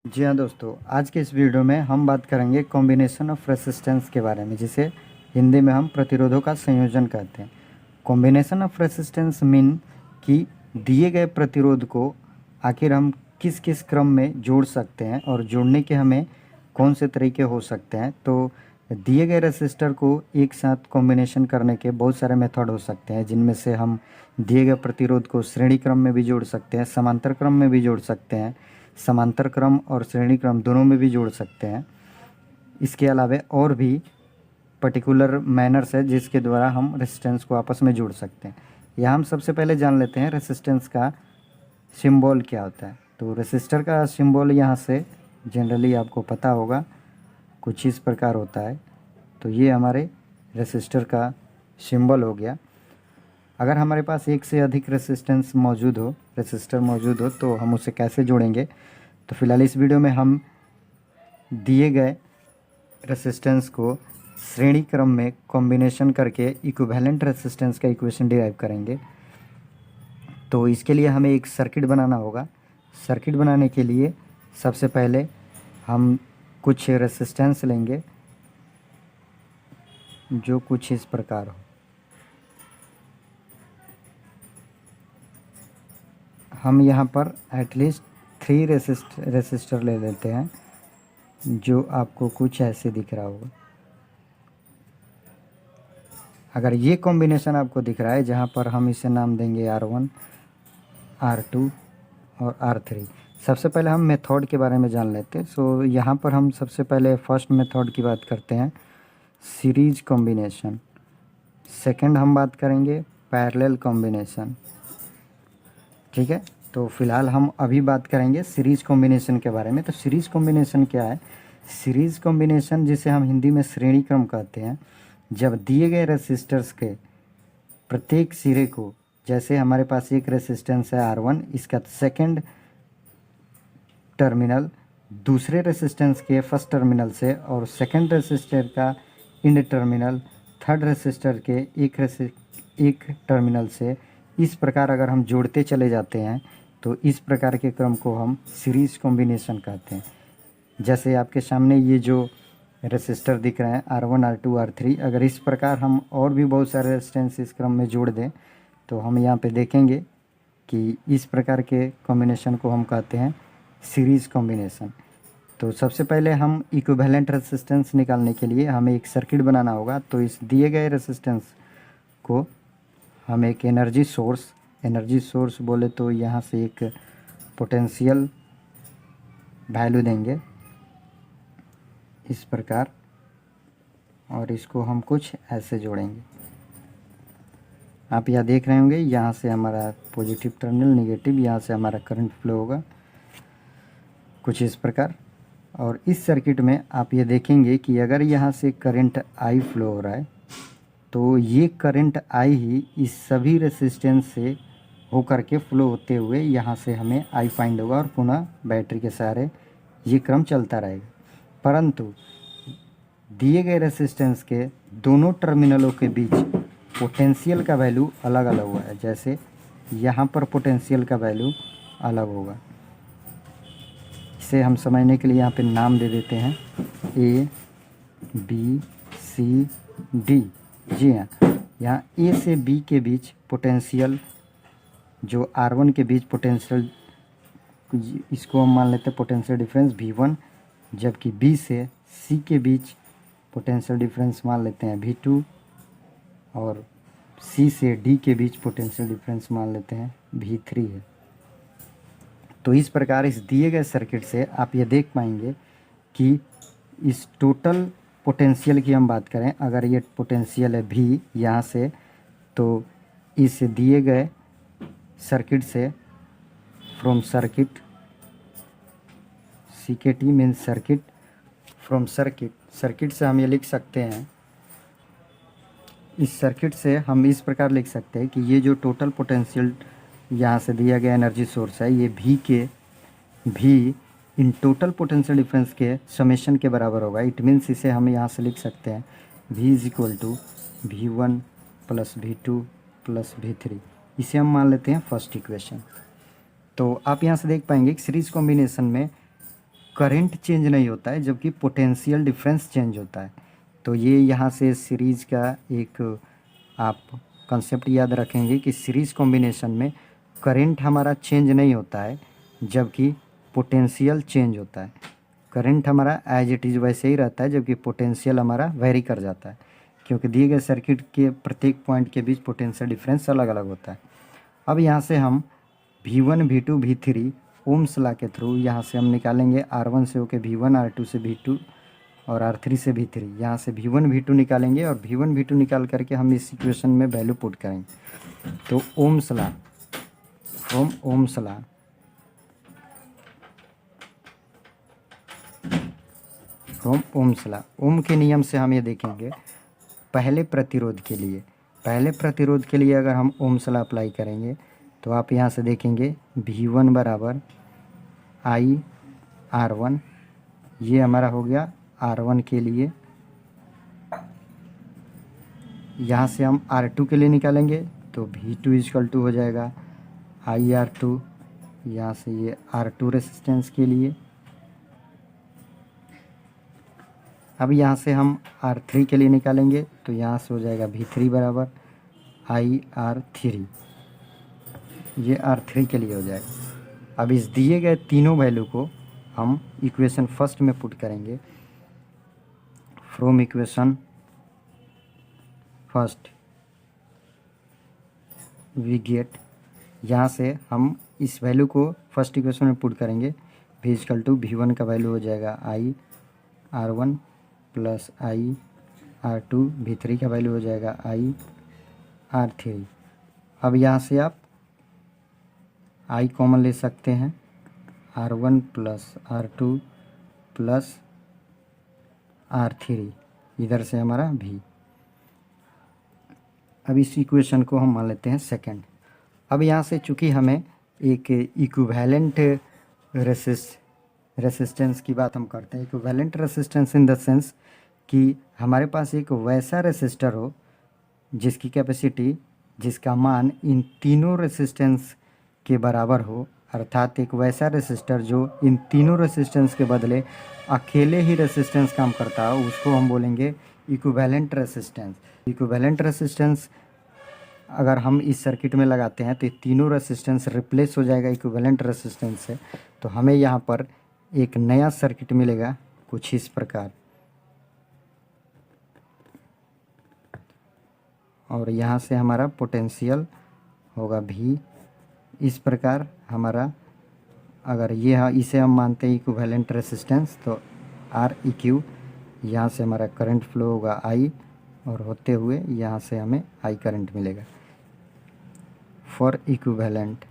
जी हाँ दोस्तों, आज के इस वीडियो में हम बात करेंगे कॉम्बिनेशन ऑफ रेसिस्टेंस के बारे में, जिसे हिंदी में हम प्रतिरोधों का संयोजन कहते हैं। कॉम्बिनेशन ऑफ रेसिस्टेंस मीन कि दिए गए प्रतिरोध को आखिर हम किस किस क्रम में जोड़ सकते हैं और जोड़ने के हमें कौन से तरीके हो सकते हैं। तो दिए गए रेसिस्टर को एक साथ कॉम्बिनेशन करने के बहुत सारे मेथड हो सकते हैं, जिनमें से हम दिए गए प्रतिरोध को श्रेणी क्रम में भी जोड़ सकते हैं, समांतर क्रम में भी जोड़ सकते हैं, समांतर क्रम और श्रेणी क्रम दोनों में भी जोड़ सकते हैं। इसके अलावा और भी पर्टिकुलर मैनर्स है जिसके द्वारा हम रेसिस्टेंस को आपस में जोड़ सकते हैं। यहाँ हम सबसे पहले जान लेते हैं रेसिस्टेंस का सिंबल क्या होता है। तो रेसिस्टर का सिंबल यहाँ से जनरली आपको पता होगा, कुछ इस प्रकार होता है। तो ये हमारे रेसिस्टर का सिंबल हो गया। अगर हमारे पास एक से अधिक रेसिस्टर मौजूद हो तो हम उसे कैसे जोड़ेंगे। तो फिलहाल इस वीडियो में हम दिए गए रेसिस्टेंस को श्रेणी क्रम में कॉम्बिनेशन करके इक्विवेलेंट रेसिस्टेंस का इक्वेशन डिराइव करेंगे। तो इसके लिए हमें एक सर्किट बनाना होगा। सर्किट बनाने के लिए सबसे पहले हम कुछ रेसिस्टेंस लेंगे जो कुछ इस प्रकार हो। हम यहाँ पर एटलीस्ट 3 रेसिस्टर ले लेते हैं, जो आपको कुछ ऐसे दिख रहा होगा। अगर ये कॉम्बिनेशन आपको दिख रहा है, जहाँ पर हम इसे नाम देंगे R1, R2 और R3। सबसे पहले हम मेथड के बारे में जान लेते हैं। सो यहाँ पर हम सबसे पहले फर्स्ट मेथड की बात करते हैं, सीरीज कॉम्बिनेशन। सेकंड हम बात करेंगे पैरेलल कॉम्बिनेशन। ठीक है, तो फिलहाल हम अभी बात करेंगे सीरीज कॉम्बिनेशन के बारे में। तो सीरीज कॉम्बिनेशन क्या है? सीरीज कॉम्बिनेशन, जिसे हम हिंदी में श्रेणी क्रम कहते हैं, जब दिए गए रेसिस्टर्स के प्रत्येक सिरे को, जैसे हमारे पास एक रेसिस्टेंस है R1, इसका सेकंड टर्मिनल दूसरे रेसिस्टेंस के फर्स्ट टर्मिनल से और सेकंड रेसिस्टर का इंड टर्मिनल थर्ड रेसिस्टर के एक टर्मिनल से, इस प्रकार अगर हम जोड़ते चले जाते हैं तो इस प्रकार के क्रम को हम सीरीज कॉम्बिनेशन कहते हैं। जैसे आपके सामने ये जो रेसिस्टर दिख रहे हैं R1, R2, R3, अगर इस प्रकार हम और भी बहुत सारे रेजिस्टेंस इस क्रम में जोड़ दें तो हम यहाँ पे देखेंगे कि इस प्रकार के कॉम्बिनेशन को हम कहते हैं सीरीज कॉम्बिनेशन। तो सबसे पहले हम इक्विवेलेंट रेजिस्टेंस निकालने के लिए हमें एक सर्किट बनाना होगा। तो इस दिए गए रेजिस्टेंस को हम एक एनर्जी सोर्स बोले तो यहाँ से एक पोटेंशियल वैल्यू देंगे इस प्रकार, और इसको हम कुछ ऐसे जोड़ेंगे। आप यहाँ देख रहे होंगे, यहाँ से हमारा पॉजिटिव टर्मिनल, नेगेटिव, यहाँ से हमारा करंट फ्लो होगा कुछ इस प्रकार। और इस सर्किट में आप ये देखेंगे कि अगर यहाँ से करंट I फ्लो हो रहा है तो ये करंट I ही इस सभी रेसिस्टेंस से होकर के फ्लो होते हुए यहाँ से हमें I फाइंड होगा और पुनः बैटरी के सहारे ये क्रम चलता रहेगा। परंतु दिए गए रेसिस्टेंस के दोनों टर्मिनलों के बीच पोटेंशियल का वैल्यू अलग अलग हुआ है। जैसे यहाँ पर पोटेंशियल का वैल्यू अलग होगा। इसे हम समझने के लिए यहाँ पे नाम दे देते हैं A, B, C, D। जी हाँ, यहाँ A से B के बीच पोटेंशियल, जो R1 के बीच पोटेंशियल, इसको हम मान लेते हैं पोटेंशियल डिफरेंस V1, जबकि B से C के बीच पोटेंशियल डिफरेंस मान लेते हैं V2, और C से D के बीच पोटेंशियल डिफरेंस मान लेते हैं V3 है। तो इस प्रकार इस दिए गए सर्किट से आप ये देख पाएंगे कि इस टोटल पोटेंशियल की हम बात करें, अगर ये पोटेंशियल है V यहाँ से, तो इस दिए गए सर्किट से from circuit, CKT means circuit, from circuit से हम ये लिख सकते हैं, इस सर्किट से हम इस प्रकार लिख सकते हैं कि ये जो टोटल पोटेंशियल यहाँ से दिया गया एनर्जी सोर्स है, ये V in total potential difference के समेशन के बराबर होगा। इट मीन्स इसे हम यहाँ से लिख सकते हैं V is equal to V1 plus V2 plus V3। इसे हम मान लेते हैं फर्स्ट इक्वेशन। तो आप यहाँ से देख पाएंगे कि सीरीज कॉम्बिनेशन में करंट चेंज नहीं होता है जबकि पोटेंशियल डिफरेंस चेंज होता है। तो ये यहाँ से सीरीज़ का एक आप कंसेप्ट याद रखेंगे कि सीरीज़ कॉम्बिनेशन में करंट हमारा चेंज नहीं होता है जबकि पोटेंशियल चेंज होता है। करंट हमारा एज इट इज़ वैसे ही रहता है जबकि पोटेंशियल हमारा वेरी कर जाता है, क्योंकि दिए गए सर्किट के प्रत्येक पॉइंट के बीच पोटेंशियल डिफरेंस अलग अलग होता है। अब यहाँ से हम V1 V2 V3 Ohm's law के थ्रू यहाँ से हम निकालेंगे R1 से होके V1, R2 से V2 और R3 से V3। यहाँ से V1 V2 निकालेंगे और V1 V2 निकाल करके हम इस इक्वेशन में वैल्यू पुट करेंगे। तो Ohm's law from Ohm's law Ohm's law, Ohm के नियम से हम ये देखेंगे पहले प्रतिरोध के लिए अगर हम ओम्स लॉ अप्लाई करेंगे तो आप यहाँ से देखेंगे V1 बराबर I R1, ये हमारा हो गया R1 के लिए। यहाँ से हम R2 के लिए निकालेंगे तो V2 इक्वल टू हो जाएगा I R2, यहाँ से ये R2 रेसिस्टेंस के लिए। अब यहाँ से हम R3 के लिए निकालेंगे तो यहाँ से हो जाएगा V3 बराबर I R3, ये R3 के लिए हो जाएगा। अब इस दिए गए तीनों वैल्यू को हम इक्वेशन फर्स्ट में पुट करेंगे। From equation first we get, यहाँ से हम इस वैल्यू को फर्स्ट इक्वेशन में पुट करेंगे। V इक्वल टू V1 का वैल्यू हो जाएगा I R1 plus I R2, V3 का वैल्यू हो जाएगा I R3। अब यहाँ से आप I कॉमन ले सकते हैं, R1 plus R2 plus R3, इधर से हमारा V। अब इस इक्वेशन को हम मान लेते हैं सेकंड। अब यहाँ से चूँकि हमें एक इक्विवेलेंट रेसिस्टेंस की बात हम करते हैं, equivalent resistance in the sense कि हमारे पास एक वैसा रेसिस्टर हो जिसकी कैपेसिटी, जिसका मान इन तीनों रेसिस्टेंस के बराबर हो, अर्थात एक वैसा रेसिस्टर जो इन तीनों रेसिस्टेंस के बदले अकेले ही रेसिस्टेंस काम करता हो, उसको हम बोलेंगे इक्विवेलेंट रेसिस्टेंस। इक्विवेलेंट रेसिस्टेंस अगर हम इस सर्किट में लगाते हैं तो ये तीनों रेसिस्टेंस रिप्लेस हो जाएगा इक्विवेलेंट रेसिस्टेंस से। तो हमें यहाँ पर एक नया सर्किट मिलेगा कुछ इस प्रकार, और यहाँ से हमारा पोटेंशियल होगा V। इस प्रकार हमारा, अगर ये इसे हम मानते हैं इक्विवेलेंट रेसिस्टेंस, तो Req, यहाँ से हमारा करंट फ्लो होगा I, और होते हुए यहाँ से हमें I करंट मिलेगा फॉर इक्विवेलेंट।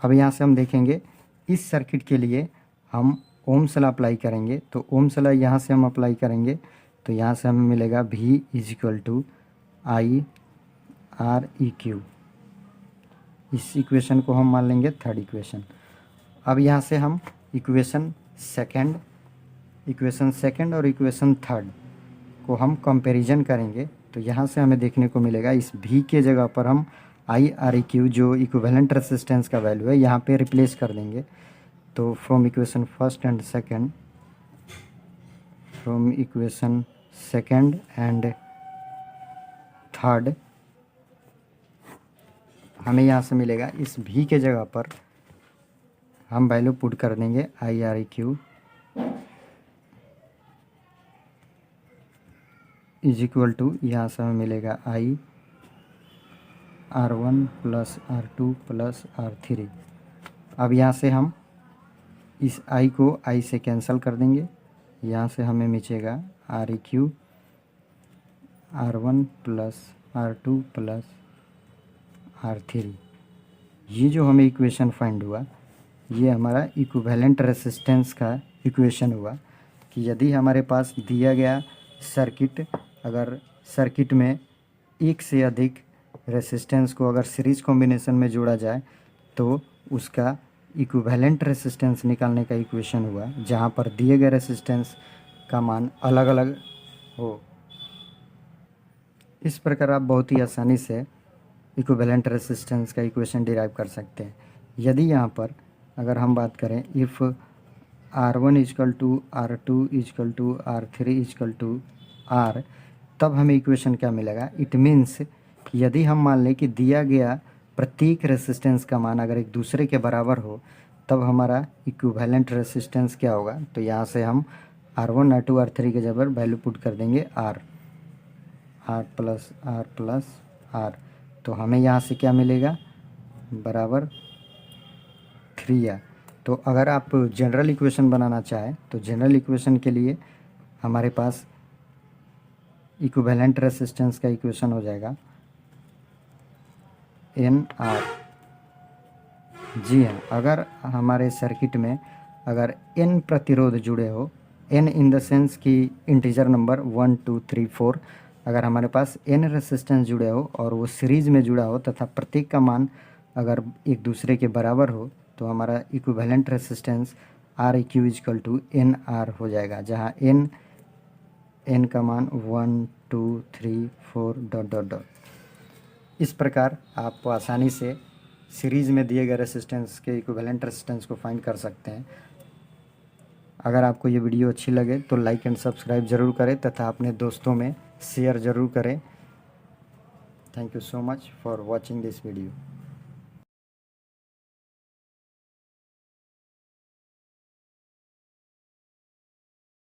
अब यहाँ से हम देखेंगे इस सर्किट के लिए हम ओम्स लॉ अप्लाई करेंगे। तो ओम्स लॉ यहाँ से हम अप्लाई करेंगे तो यहाँ से हमें मिलेगा V is equal to I Req। इस इक्वेशन को हम मान लेंगे थर्ड इक्वेशन। अब यहाँ से हम इक्वेशन सेकंड और इक्वेशन थर्ड को हम कंपैरिजन करेंगे। तो यहाँ से हमें देखने को मिलेगा इस V के जगह पर हम I Req जो इक्विवेलेंट रेसिस्टेंस का वैल्यू है यहाँ पे रिप्लेस कर देंगे। तो from equation first and second and third हमें यहाँ से मिलेगा इस V के जगह पर हम वैल्यू पुट कर देंगे I Req is equal to, यहाँ से हमें मिलेगा I R1 plus R2 plus R3। अब यहाँ से हम इस I को I से कैंसिल कर देंगे, यहाँ से हमें मिलेगा Req R1 plus R2 plus R3। ये जो हमें इक्वेशन फाइंड हुआ, ये हमारा इक्विवेलेंट रेसिस्टेंस का इक्वेशन हुआ कि यदि हमारे पास दिया गया सर्किट, अगर सर्किट में एक से अधिक रेसिस्टेंस को अगर सीरीज कॉम्बिनेशन में जोड़ा जाए तो उसका इक्विवेलेंट रेसिस्टेंस निकालने का इक्वेशन हुआ, जहाँ पर दिए गए रेसिस्टेंस का मान अलग अलग हो। इस प्रकार आप बहुत ही आसानी से इक्विवेलेंट रेसिस्टेंस का इक्वेशन डिराइव कर सकते हैं। यदि यहाँ पर अगर हम बात करें if R1 is equal to R2 is equal to R3 is equal to R, तब हमें इक्वेशन क्या मिलेगा? इट मीन्स यदि हम मान लें कि दिया गया प्रत्येक रेसिस्टेंस का मान अगर एक दूसरे के बराबर हो, तब हमारा इक्विवेलेंट रेसिस्टेंस क्या होगा? तो यहाँ से हम R1 R2 R3 के जगह वैल्यू पुट कर देंगे R प्लस R, तो हमें यहाँ से क्या मिलेगा? बराबर 3R। तो अगर आप जनरल इक्वेशन बनाना चाहें तो जनरल इक्वेशन के लिए हमारे पास इक्विवेलेंट रेसिस्टेंस का इक्वेशन हो जाएगा NR। जी हाँ, अगर हमारे सर्किट में अगर n प्रतिरोध जुड़े हो, n इन द सेंस कि इंटीजर नंबर 1 2 3 4, अगर हमारे पास n रेसिस्टेंस जुड़े हो और वो सीरीज़ में जुड़ा हो तथा प्रत्येक का मान अगर एक दूसरे के बराबर हो, तो हमारा equivalent resistance R eq equal to NR हो जाएगा, जहाँ n का मान 1 2 3 4 डॉट डॉट डॉट। इस प्रकार आप आसानी से सीरीज़ में दिए गए रेसिस्टेंस के इक्विवेलेंट रेसिस्टेंस को फाइंड कर सकते हैं। अगर आपको ये वीडियो अच्छी लगे तो लाइक एंड सब्सक्राइब ज़रूर करें तथा अपने दोस्तों में शेयर ज़रूर करें। Thank you so much for watching this video.